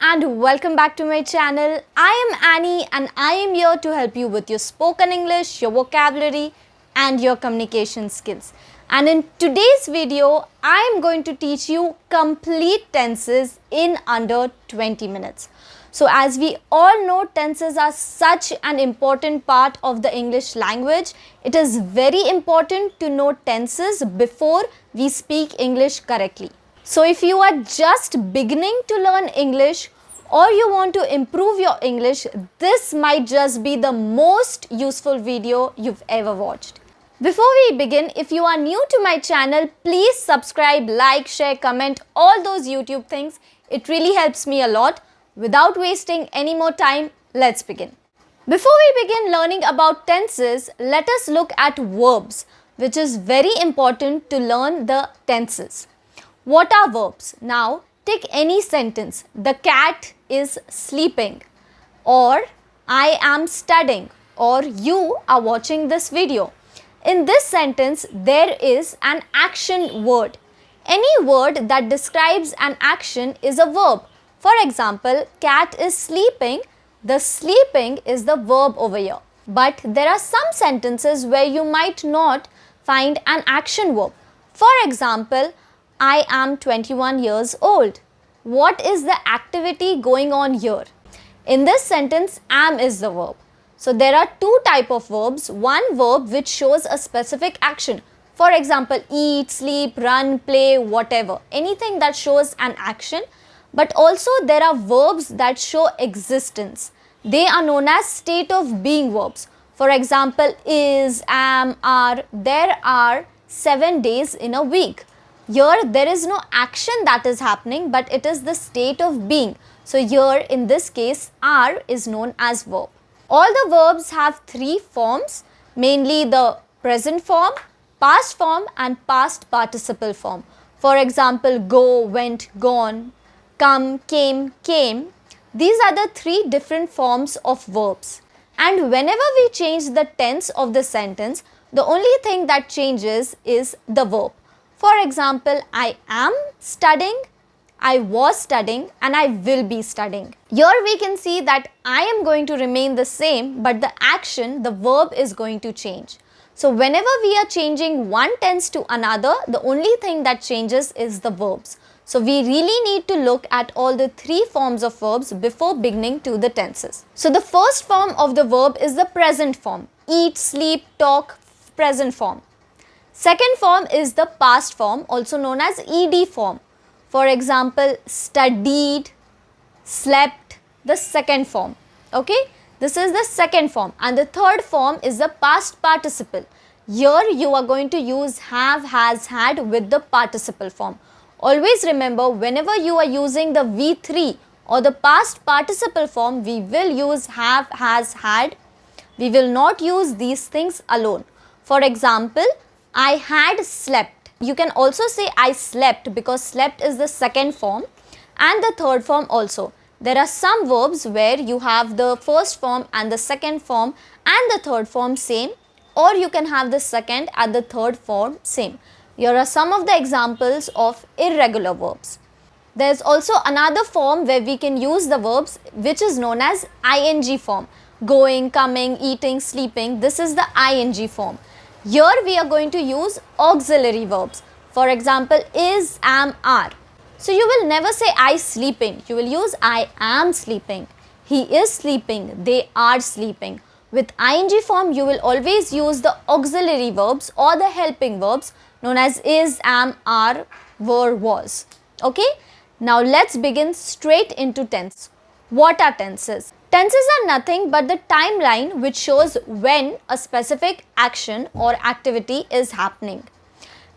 and welcome back to my channel. I am Annie and I am here to help you with your spoken English, your vocabulary and your communication skills. And in today's video, I am going to teach you complete tenses in under 20 minutes. So as we all know, tenses are such an important part of the English language. It is very important to know tenses before we speak English correctly. So if you are just beginning to learn English or you want to improve your English, this might just be the most useful video you've ever watched. Before we begin, if you are new to my channel, please subscribe, like, share, comment, all those YouTube things. It really helps me a lot. Without wasting any more time, let's begin. Before we begin learning about tenses, let us look at verbs, which is very important to learn the tenses. What are verbs? Now, take any sentence. The cat is sleeping, or I am studying, or you are watching this video. In this sentence, there is an action word. Any word that describes an action is a verb. For example, cat is sleeping. The sleeping is the verb over here. But there are some sentences where you might not find an action verb. For example, I am 21 years old. What is the activity going on here? In this sentence, am is the verb. So there are two types of verbs. One verb which shows a specific action. For example, eat, sleep, run, play, whatever. Anything that shows an action. But also there are verbs that show existence. They are known as state of being verbs. For example, is, am, are. There are 7 days in a week. Here there is no action that is happening, but it is the state of being. So here in this case, are is known as verb. All the verbs have three forms, mainly the present form, past form and past participle form. For example, go, went, gone, come, came, came. These are the three different forms of verbs. And whenever we change the tense of the sentence, the only thing that changes is the verb. For example, I am studying, I was studying and I will be studying. Here we can see that I am going to remain the same, but the action, the verb is going to change. So whenever we are changing one tense to another, the only thing that changes is the verbs. So we really need to look at all the three forms of verbs before beginning to the tenses. So the first form of the verb is the present form. Eat, sleep, talk, present form. Second form is the past form, also known as ed form. For example, studied, slept, the second form. Okay, this is the second form. And the third form is the past participle. Here you are going to use have, has, had with the participle form. Always remember, whenever you are using the V3 or the past participle form, we will use have, has, had. We will not use these things alone. For example, I had slept. You can also say I slept because slept is the second form and the third form also. There are some verbs where you have the first form and the second form and the third form same, or you can have the second and the third form same. Here are some of the examples of irregular verbs. There is also another form where we can use the verbs which is known as ing form. Going, coming, eating, sleeping. This is the ing form. Here we are going to use auxiliary verbs. For example, is, am, are. So you will never say I sleeping. You will use I am sleeping. He is sleeping. They are sleeping. With ing form, you will always use the auxiliary verbs or the helping verbs known as is, am, are, were, was. Okay. Now let's begin straight into tense. What are tenses? Tenses are nothing but the timeline which shows when a specific action or activity is happening.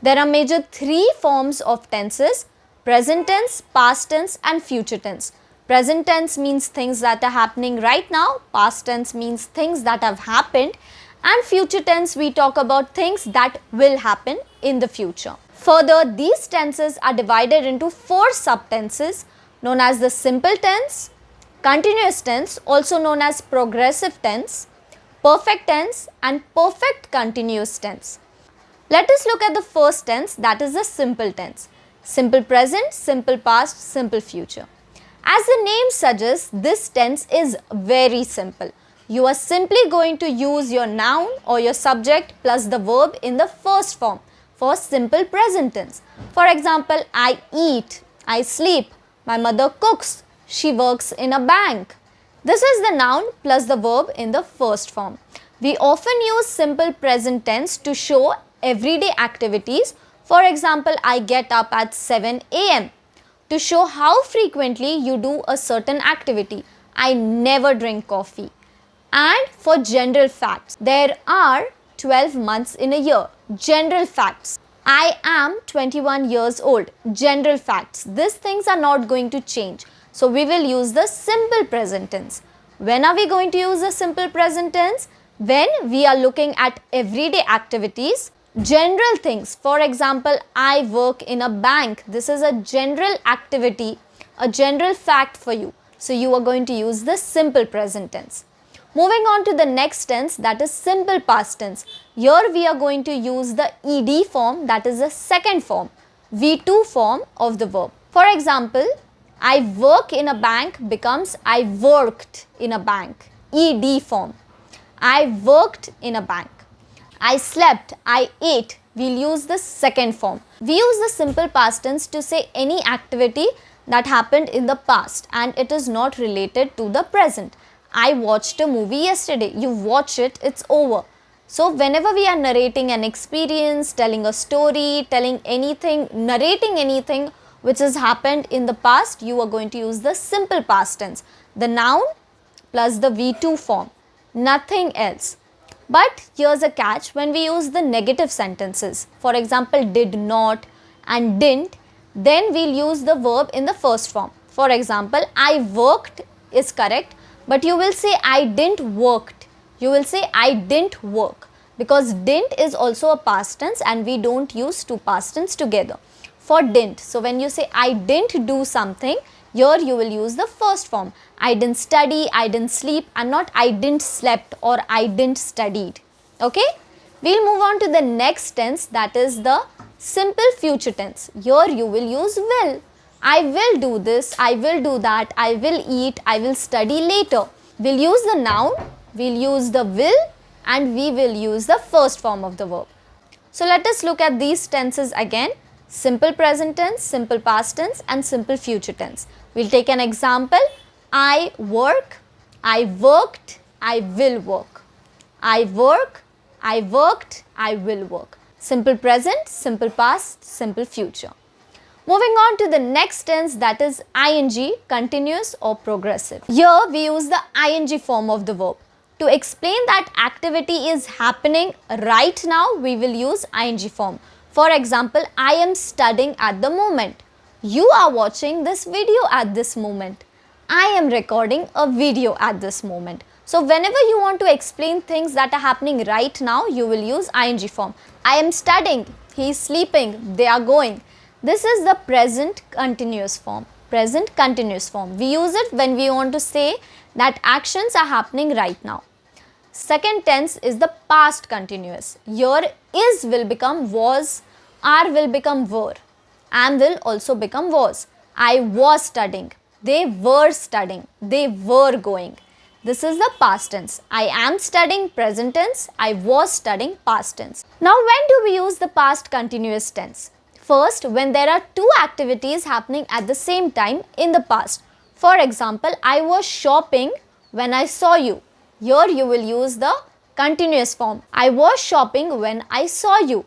There are major three forms of tenses: present tense, past tense and future tense. Present tense means things that are happening right now, past tense means things that have happened, and future tense we talk about things that will happen in the future. Further, these tenses are divided into four subtenses known as the simple tense, continuous tense, also known as progressive tense, perfect tense and perfect continuous tense. Let us look at the first tense, that is the simple tense. Simple present, simple past, simple future. As the name suggests, this tense is very simple. You are simply going to use your noun or your subject plus the verb in the first form for simple present tense. For example, I eat, I sleep, my mother cooks, she works in a bank. This is the noun plus the verb in the first form. We often use simple present tense to show everyday activities. For example, I get up at 7 a.m. to show how frequently you do a certain activity. I never drink coffee. And for general facts, there are 12 months in a year. General facts. I am 21 years old. General facts. These things are not going to change. So we will use the simple present tense. When are we going to use the simple present tense? When we are looking at everyday activities, general things. For example, I work in a bank. This is a general activity, a general fact for you. So you are going to use the simple present tense. Moving on to the next tense, that is simple past tense. Here we are going to use the ed form, that is the second form, V2 form of the verb. For example, I work in a bank becomes I worked in a bank, ed form. I worked in a bank. I slept, I ate. We'll use the second form. We use the simple past tense to say any activity that happened in the past and it is not related to the present. I watched a movie yesterday. You watch it, it's over. So whenever we are narrating an experience, telling a story, telling anything, narrating anything which has happened in the past, you are going to use the simple past tense. The noun plus the V2 form. Nothing else. But here's a catch when we use the negative sentences. For example, did not and didn't, then we'll use the verb in the first form. For example, I worked is correct, but you will say I didn't worked. You will say I didn't work because didn't is also a past tense and we don't use two past tense together. For didn't, so when you say I didn't do something, here you will use the first form. I didn't study, I didn't sleep and not I didn't slept or I didn't studied. Okay? We'll move on to the next tense, that is the simple future tense. Here you will use will. I will do this, I will do that, I will eat, I will study later. We'll use the noun, we'll use the will and we will use the first form of the verb. So let us look at these tenses again. Simple present tense, simple past tense and simple future tense. We'll take an example. I work, I worked, I will work. I work, I worked, I will work. Simple present, simple past, simple future. Moving on to the next tense, that is ing, continuous or progressive. Here we use the ing form of the verb. To explain that activity is happening right now, we will use ing form. For example, I am studying at the moment. You are watching this video at this moment. I am recording a video at this moment. So whenever you want to explain things that are happening right now, you will use ing form. I am studying, he is sleeping, they are going. This is the present continuous form. Present continuous form. We use it when we want to say that actions are happening right now. Second tense is the past continuous. Here is will become was, are will become were, am will also become was. I was studying, they were studying, they were going. This is the past tense. I am studying present tense, I was studying past tense. Now when do we use the past continuous tense? First, when there are two activities happening at the same time in the past. For example, I was shopping when I saw you. Here you will use the continuous form. I was shopping when I saw you.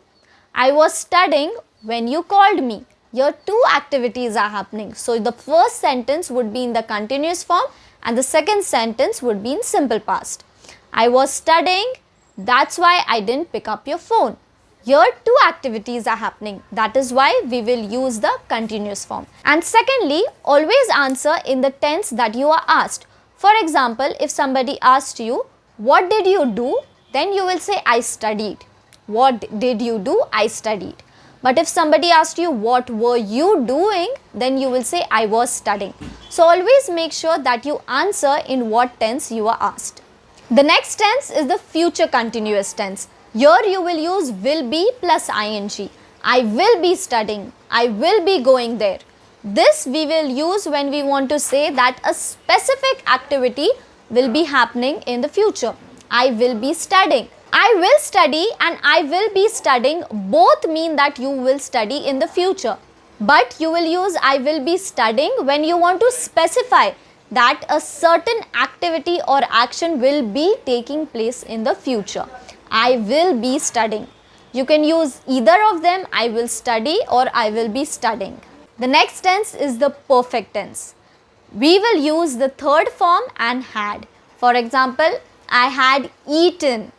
I was studying when you called me. Here two activities are happening. So the first sentence would be in the continuous form and the second sentence would be in simple past. I was studying, that's why I didn't pick up your phone. Here two activities are happening. That is why we will use the continuous form. And secondly, always answer in the tense that you are asked. For example, if somebody asked you, what did you do? Then you will say, I studied. What did you do? I studied. But if somebody asked you, what were you doing? Then you will say, I was studying. So always make sure that you answer in what tense you are asked. The next tense is the future continuous tense. Here you will use will be plus ing. I will be studying. I will be going there. This we will use when we want to say that a specific activity will be happening in the future. I will be studying. I will study and I will be studying both mean that you will study in the future. But you will use I will be studying when you want to specify that a certain activity or action will be taking place in the future. I will be studying. You can use either of them, I will study or I will be studying. The next tense is the perfect tense. We will use the third form and had. For example, I had eaten,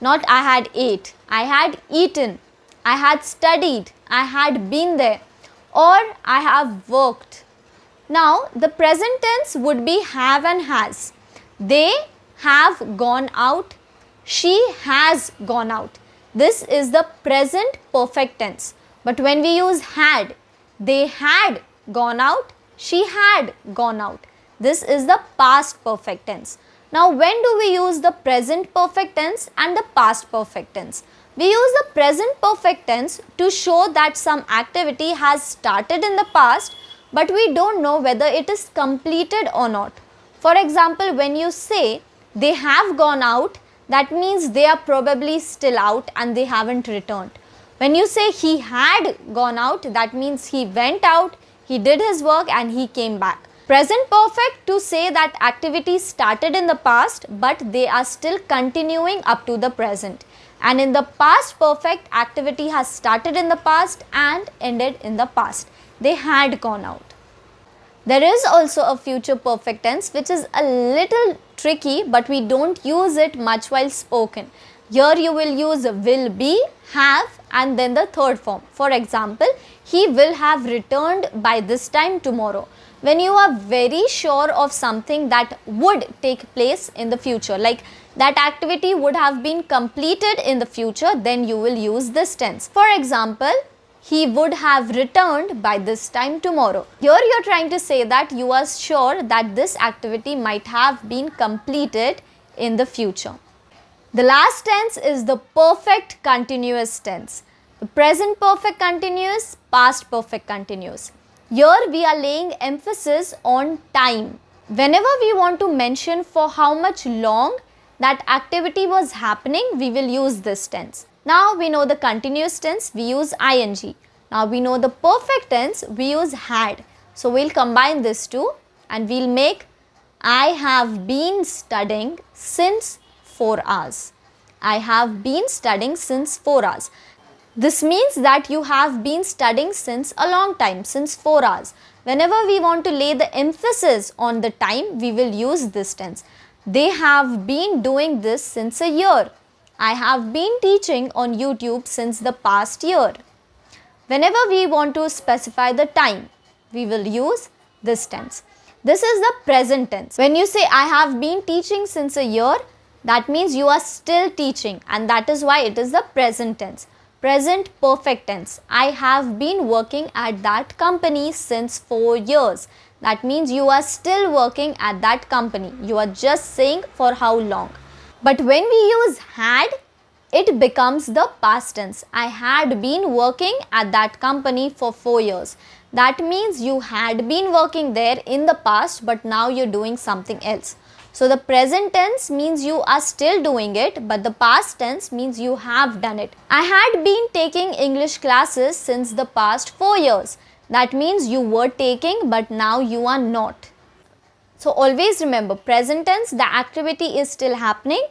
not I had ate. I had eaten, I had studied, I had been there, or I have worked. Now, the present tense would be have and has. They have gone out, she has gone out. This is the present perfect tense. But when we use had, they had gone out, she had gone out. This is the past perfect tense. Now, when do we use the present perfect tense and the past perfect tense? We use the present perfect tense to show that some activity has started in the past, but we don't know whether it is completed or not. For example, when you say they have gone out, that means they are probably still out and they haven't returned. When you say he had gone out, that means he went out, he did his work and he came back. Present perfect to say that activities started in the past but they are still continuing up to the present. And in the past perfect, activity has started in the past and ended in the past. They had gone out. There is also a future perfect tense which is a little tricky, but we don't use it much while spoken. Here you will use will be, have and then the third form. For example, he will have returned by this time tomorrow. When you are very sure of something that would take place in the future, like that activity would have been completed in the future, then you will use this tense. For example, he would have returned by this time tomorrow. Here you are trying to say that you are sure that this activity might have been completed in the future. The last tense is the perfect continuous tense. The present perfect continuous, past perfect continuous. Here we are laying emphasis on time. Whenever we want to mention for how much long that activity was happening, we will use this tense. Now we know the continuous tense, we use ing. Now we know the perfect tense, we use had. So we'll combine this two and we'll make I have been studying since 4 hours. I have been studying since 4 hours. This means that you have been studying since a long time, since 4 hours. Whenever we want to lay the emphasis on the time, we will use this tense. They have been doing this since a year. I have been teaching on YouTube since the past year. Whenever we want to specify the time, we will use this tense. This is the present tense. When you say I have been teaching since a year, that means you are still teaching, and that is why it is the present tense. Present perfect tense. I have been working at that company since 4 years. That means you are still working at that company. You are just saying for how long. But when we use had, it becomes the past tense. I had been working at that company for 4 years. That means you had been working there in the past, but now you're doing something else. So the present tense means you are still doing it, but the past tense means you have done it. I had been taking English classes since the past 4 years. That means you were taking, but now you are not. So always remember, present tense, the activity is still happening.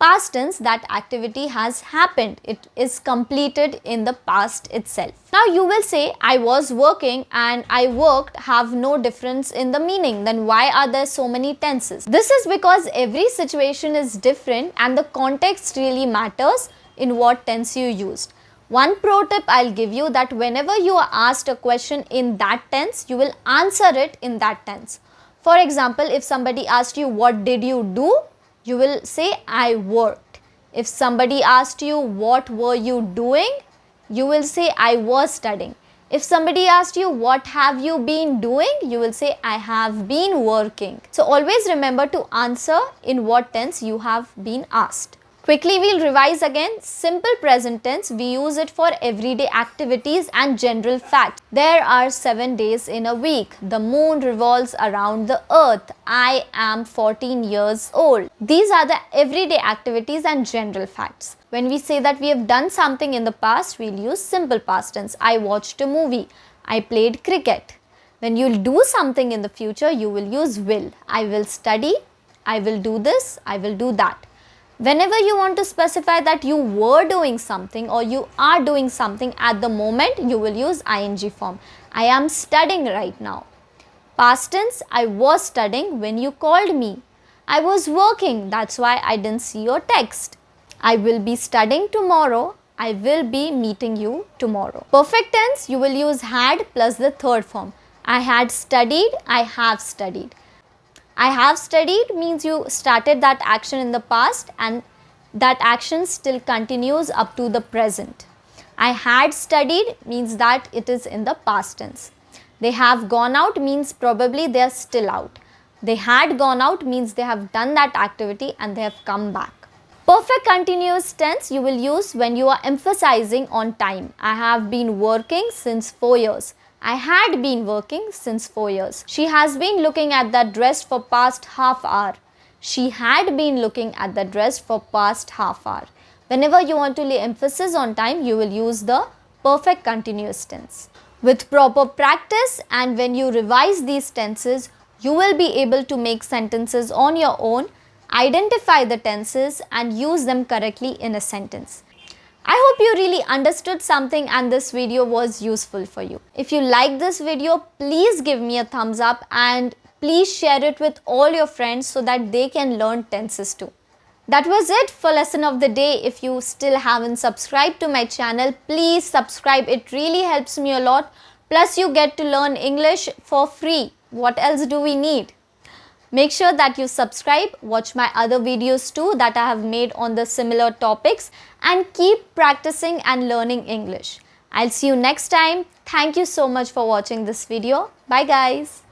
Past tense, that activity has happened. It is completed in the past itself. Now you will say, I was working and I worked have no difference in the meaning. Then why are there so many tenses? This is because every situation is different and the context really matters in what tense you used. One pro tip I'll give you, that whenever you are asked a question in that tense, you will answer it in that tense. For example, if somebody asked you, what did you do? You will say, I worked. If somebody asked you, what were you doing? You will say, I was studying. If somebody asked you, what have you been doing? You will say, I have been working. So always remember to answer in what tense you have been asked. Quickly we'll revise again. Simple present tense, we use it for everyday activities and general facts. There are 7 days in a week. The moon revolves around the earth. I am 14 years old. These are the everyday activities and general facts. When we say that we have done something in the past, we'll use simple past tense. I watched a movie. I played cricket. When you'll do something in the future, you will use will. I will study. I will do this. I will do that. Whenever you want to specify that you were doing something or you are doing something at the moment, you will use ing form. I am studying right now. Past tense, I was studying when you called me. I was working, that's why I didn't see your text. I will be studying tomorrow. I will be meeting you tomorrow. Perfect tense, you will use had plus the third form. I had studied, I have studied. I have studied means you started that action in the past and that action still continues up to the present. I had studied means that it is in the past tense. They have gone out means probably they are still out. They had gone out means they have done that activity and they have come back. Perfect continuous tense you will use when you are emphasizing on time. I have been working since 4 years. I had been working since 4 years. She has been looking at that dress for past half hour. She had been looking at the dress for past half hour. Whenever you want to lay emphasis on time, you will use the perfect continuous tense. With proper practice and when you revise these tenses, you will be able to make sentences on your own, identify the tenses and use them correctly in a sentence. I hope you really understood something and this video was useful for you. If you like this video, please give me a thumbs up and please share it with all your friends so that they can learn tenses too. That was it for lesson of the day. If you still haven't subscribed to my channel, please subscribe. It really helps me a lot. Plus you get to learn English for free. What else do we need? Make sure that you subscribe, watch my other videos too that I have made on the similar topics and keep practicing and learning English. I'll see you next time. Thank you so much for watching this video. Bye guys.